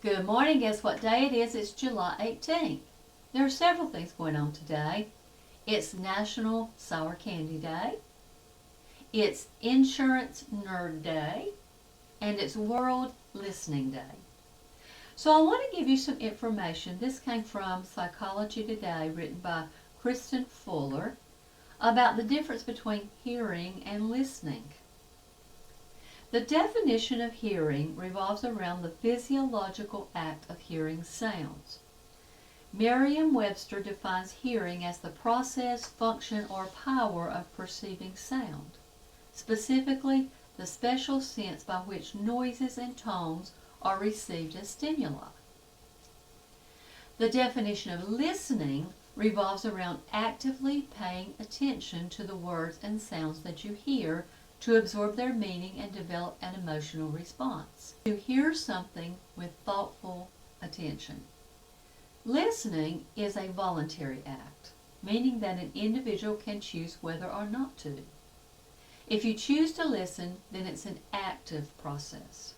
Good morning. Guess what day it is? It's July 18th. There are several things going on today. It's National Sour Candy Day. It's Insurance Nerd Day. And it's World Listening Day. So I want to give you some information. This came from Psychology Today, written by Kristen Fuller, about the difference between hearing and listening. The definition of hearing revolves around the physiological act of hearing sounds. Merriam-Webster defines hearing as the process, function, or power of perceiving sound, specifically the special sense by which noises and tones are received as stimuli. The definition of listening revolves around actively paying attention to the words and sounds that you hear to absorb their meaning and develop an emotional response. To hear something with thoughtful attention. Listening is a voluntary act, meaning that an individual can choose whether or not to. If you choose to listen, then it's an active process.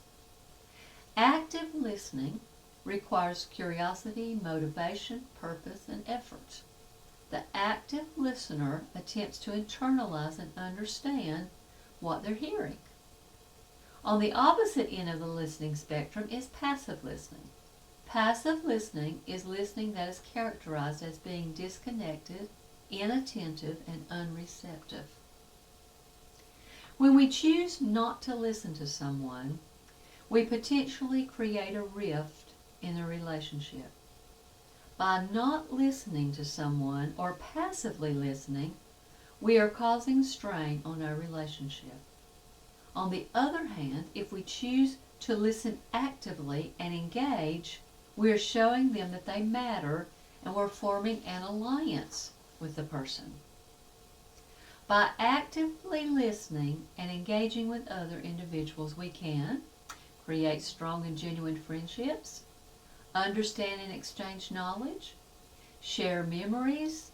Active listening requires curiosity, motivation, purpose, and effort. The active listener attempts to internalize and understand what they're hearing. On the opposite end of the listening spectrum is passive listening. Passive listening is listening that is characterized as being disconnected, inattentive, and unreceptive. When we choose not to listen to someone, we potentially create a rift in a relationship. By not listening to someone or passively listening, we are causing strain on our relationship. On the other hand, if we choose to listen actively and engage, we are showing them that they matter and we're forming an alliance with the person. By actively listening and engaging with other individuals, we can create strong and genuine friendships, understand and exchange knowledge, share memories,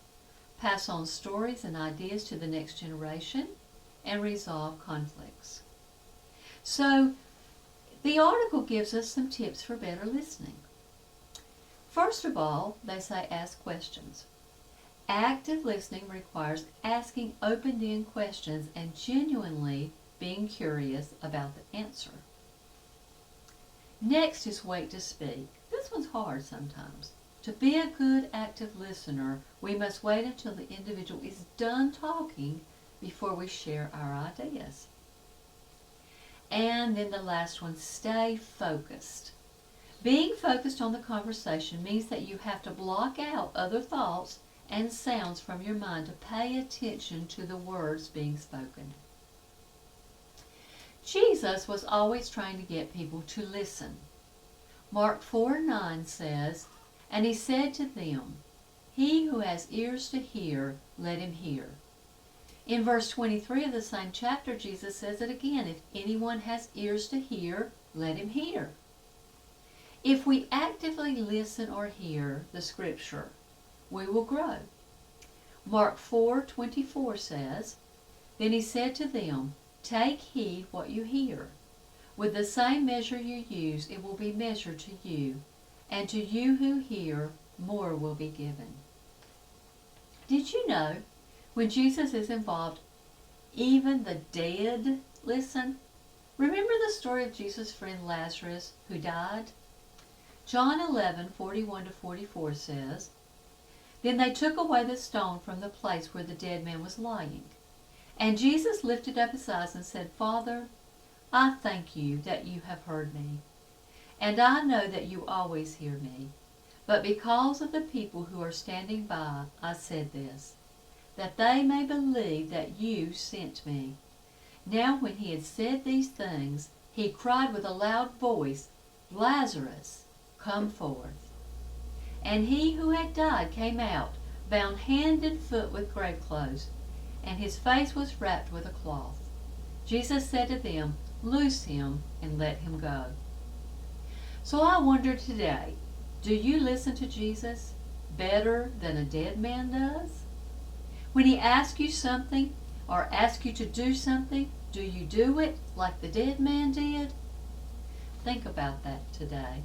pass on stories and ideas to the next generation, and resolve conflicts. So, the article gives us some tips for better listening. First of all, they say ask questions. Active listening requires asking open-ended questions and genuinely being curious about the answer. Next is wait to speak. This one's hard sometimes. To be a good active listener, we must wait until the individual is done talking before we share our ideas. And then the last one, stay focused. Being focused on the conversation means that you have to block out other thoughts and sounds from your mind to pay attention to the words being spoken. Jesus was always trying to get people to listen. Mark 4:9 says, "And he said to them, He who has ears to hear, let him hear." In verse 23 of the same chapter, Jesus says it again, "If anyone has ears to hear, let him hear." If we actively listen or hear the scripture, we will grow. Mark 4:24 says, "Then he said to them, Take heed what you hear. With the same measure you use, it will be measured to you, and to you who hear, more will be given." Did you know, when Jesus is involved, even the dead listen? Remember the story of Jesus' friend Lazarus who died? John 11:41-44 says, "Then they took away the stone from the place where the dead man was lying. And Jesus lifted up his eyes and said, Father, I thank you that you have heard me. And I know that you always hear me. But because of the people who are standing by, I said this, that they may believe that you sent me." Now when he had said these things, he cried with a loud voice, "Lazarus, come forth." And he who had died came out, bound hand and foot with grave clothes, and his face was wrapped with a cloth. Jesus said to them, "Loose him and let him go." So I wonder today, do you listen to Jesus better than a dead man does? When he asks you something or asks you to do something, do you do it like the dead man did? Think about that today.